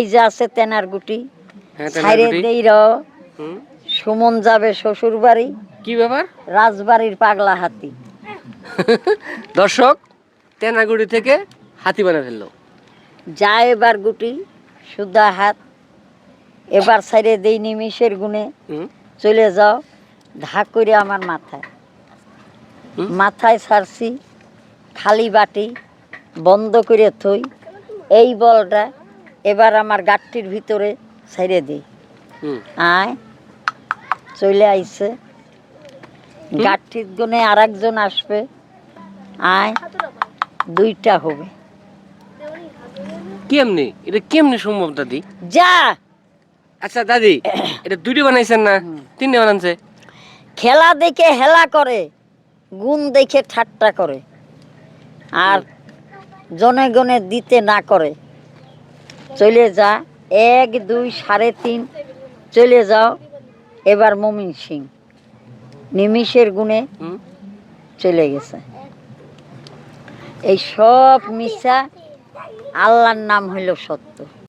এই যে আছে তেনার গুটি, হ্যাঁ ছাইরে তেনাগুটি। দেই র হুম, সুমন যাবে শ্বশুর বাড়ি, কি ব্যাপার? রাজবাড়ির পাগলা হাতি। দর্শক তেনাগুড়ি থেকে হাতি বানা ফেললো। যা এবার গুটি সুদা হাত, এবার ছাইরে দেই নিমিষের গুণে, হুম, চলে যাও ধাক করে আমার মাথায়। হুম। মাথায় ছাড়ছি খালি বাটি, বন্ধ করে থই এই বলটা, এবার আমার গাঠটির ভিতরে ছাইরে দিই। হুম, আয় চলে আইছে, গাঠটির গুণে আর একজন আসবে, আয় দুইটা হবে। কেমনি এটা কেমনি সম্ভব দাদি? যা আচ্ছা দাদি, এটা দুইটা বানাইছেন না তিনটে বানানছে? খেলা দেখে হেলা করে, গুণ দেখে ঠাট্টা করে, আর জনে গনে দিতে না করে। চলে যা 1 2 3.5 চলে যাও এবার মমিন সিং নিমিষের গুণে হুম, চলে গেছে। এই সব মিশা, আল্লাহর নাম হইল সত্য।